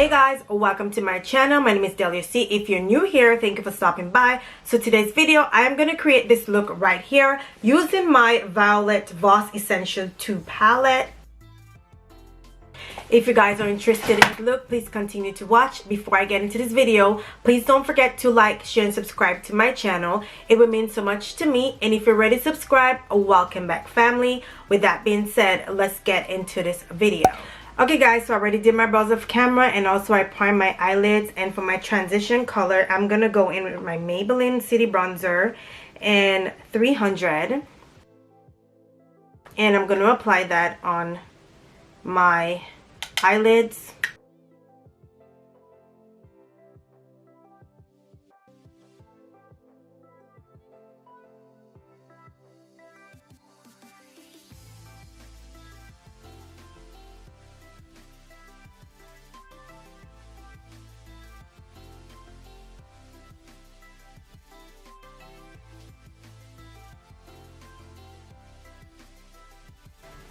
Hey guys, welcome to my channel. My name is Delia C. If you're new here, thank you for stopping by. So today's video, I am going to create this look right here using my Violet Voss Essential 2 palette. If you guys are interested in this look, please continue to watch. Before I get into this video, please don't forget to like, share, and subscribe to my channel. It would mean so much to me. And if you're ready to subscribe, welcome back, family. With that being said, let's get into this video. Okay guys, so I already did my brows off camera, and also I primed my eyelids. And for my transition color, I'm gonna go in with my Maybelline City Bronzer in 300, and I'm gonna apply that on my eyelids.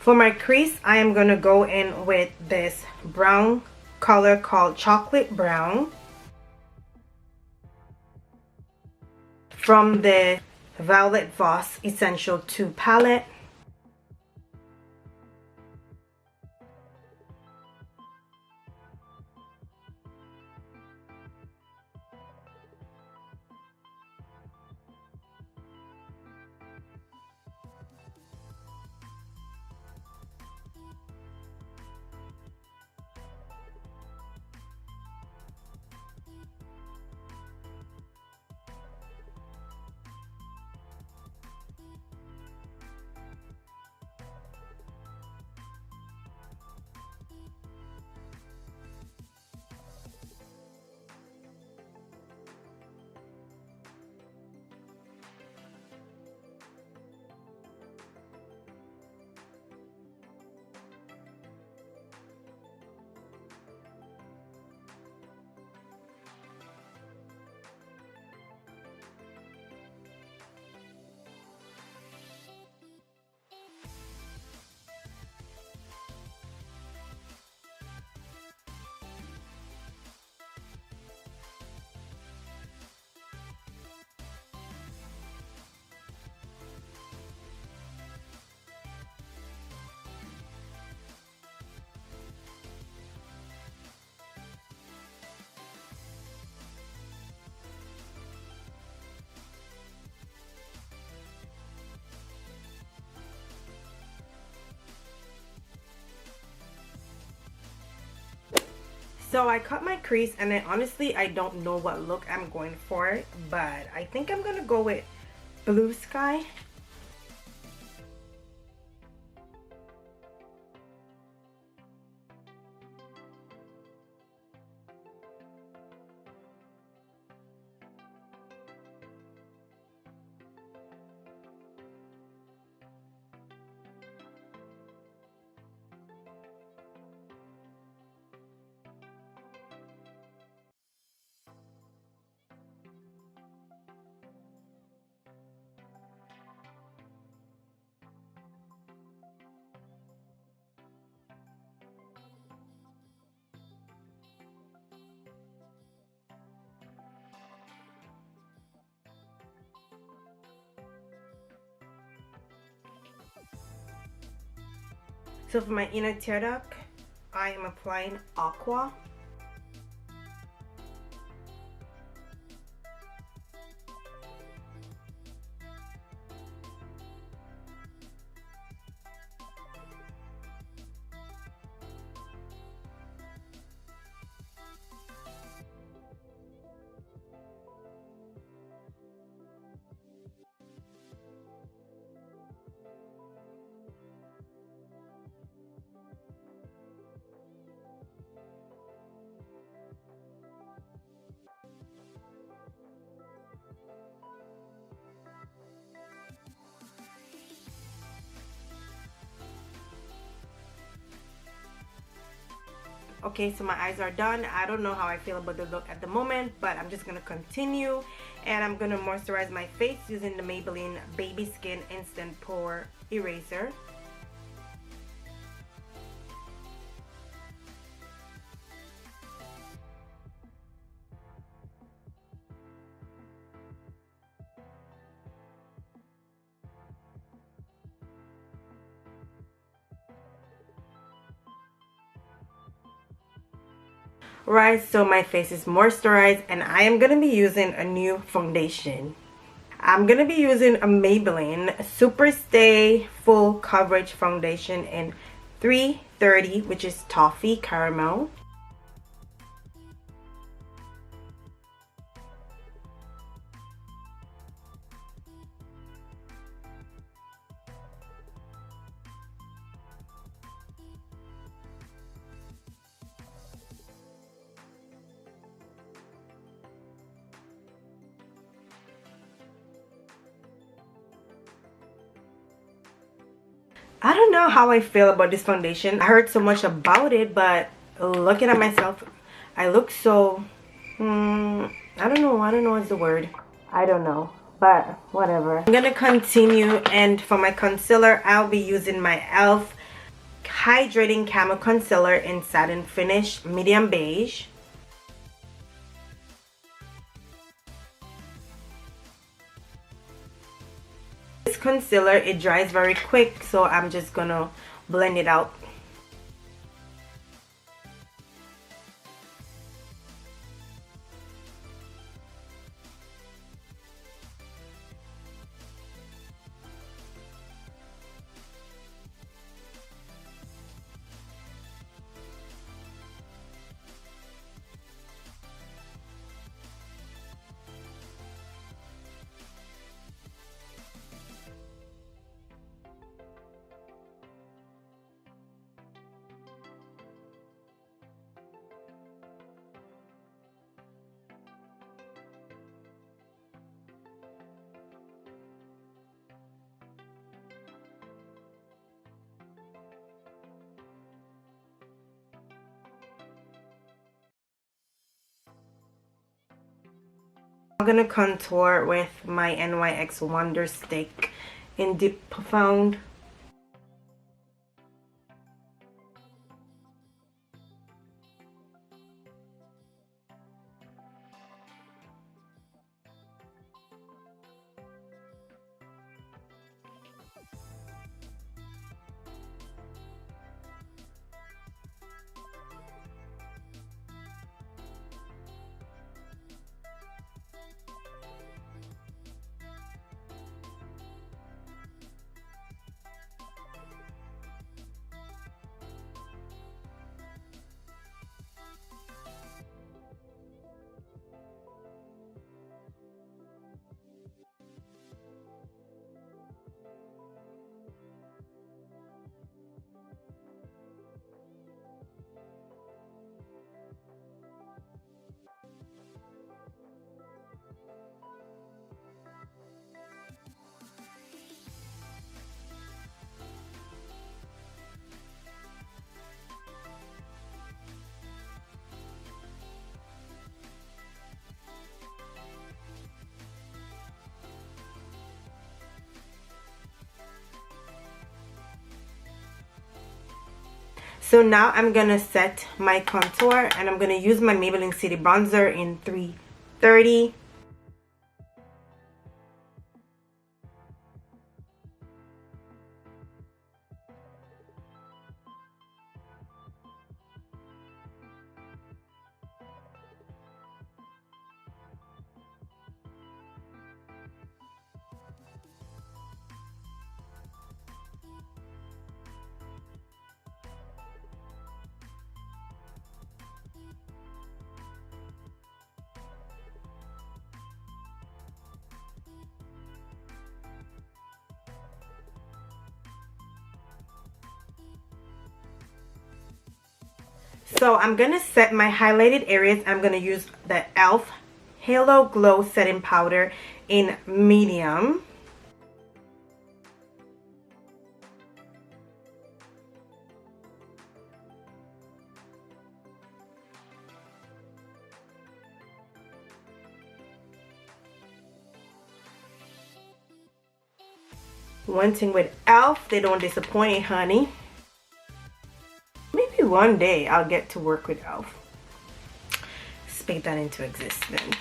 For my crease, I am going to go in with this brown color called Chocolate Brown from the Violet Voss Essential 2 palette. So I cut my crease, and then honestly I don't know what look I'm going for, but I think I'm gonna go with Blue Sky. So for my inner tear duct, I am applying Aqua. Okay, so my eyes are done. I don't know how I feel about the look at the moment, but I'm just gonna continue, and I'm gonna moisturize my face using the Maybelline Baby Skin Instant Pore Eraser. right, so my face is moisturized, and I am gonna be using a new foundation. I'm gonna be using a Maybelline Super Stay Full Coverage Foundation in 330, which is Toffee Caramel. I don't know how I feel about this foundation. I heard so much about it, but looking at myself, I look so, I don't know what's the word. I don't know, but whatever. I'm gonna continue, and for my concealer, I'll be using my e.l.f. Hydrating Camo Concealer in Satin Finish Medium Beige. This concealer, it dries very quick, so I'm just gonna blend it out. I'm gonna contour with my NYX Wonder Stick in Deep Profound. So now I'm gonna set my contour, and I'm gonna use my Maybelline City Bronzer in 330. So I'm gonna set my highlighted areas. I'm gonna use the e.l.f. Halo Glow Setting Powder in medium. One thing with e.l.f., they don't disappoint, honey. Maybe one day I'll get to work with e.l.f. Speak that into existence.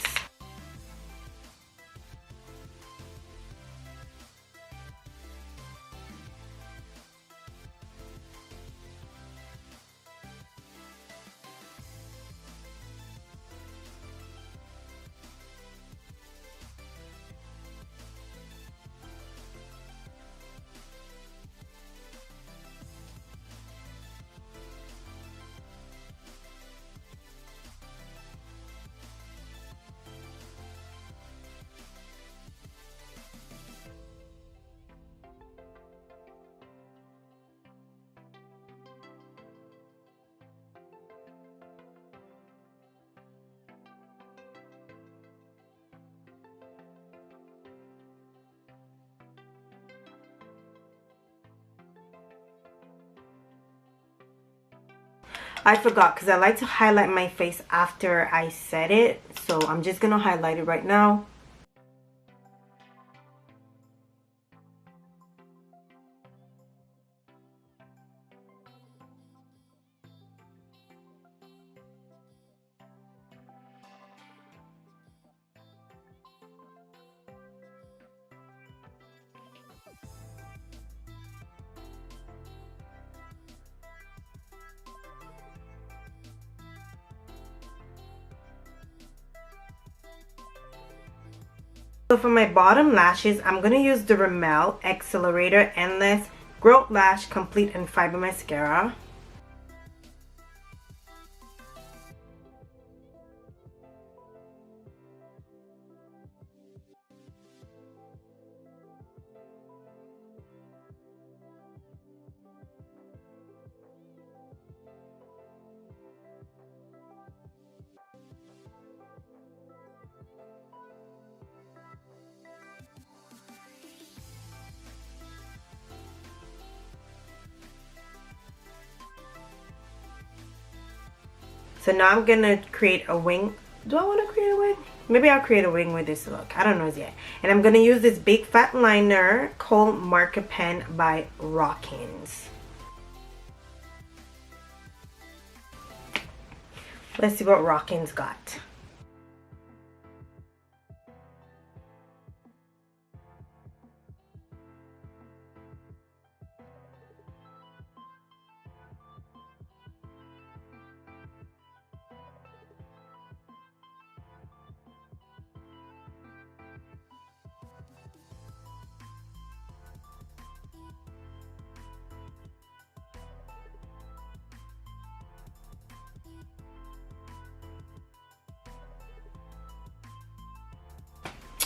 I forgot because I like to highlight my face after I set it. So I'm just going to highlight it right now. So for my bottom lashes, I'm going to use the Rimmel Accelerator Endless Growth Lash Complete and Fiber Mascara. So now I'm going to create a wing. Do I want to create a wing? Maybe I'll create a wing with this look. I don't know yet. And I'm going to use this big fat liner Kohl Marker Pen by Rockins. Let's see what Rockins got.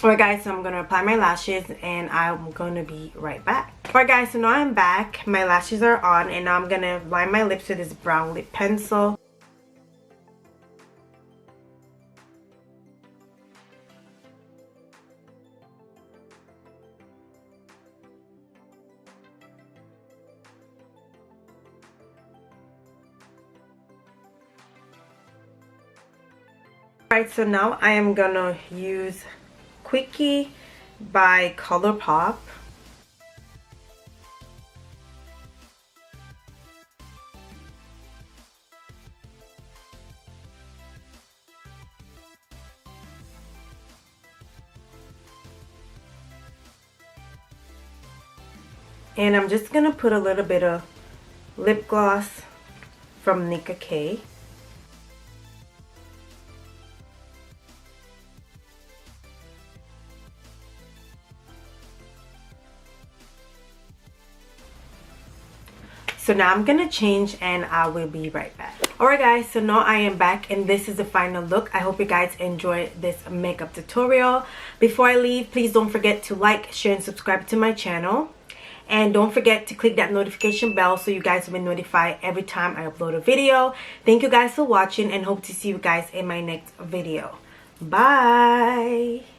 Alright guys, so I'm going to apply my lashes and I'm going to be right back. Alright guys, so now I'm back. My lashes are on and now I'm going to line my lips with this brown lip pencil. Alright, so now I am going to use Quickie by ColourPop. And I'm just going to put a little bit of lip gloss from Nicka K. So now I'm gonna change and I will be right back. Alright guys, so now I am back and this is the final look. I hope you guys enjoyed this makeup tutorial. Before I leave, please don't forget to like, share, and subscribe to my channel. And don't forget to click that notification bell so you guys will be notified every time I upload a video. Thank you guys for watching and hope to see you guys in my next video. Bye!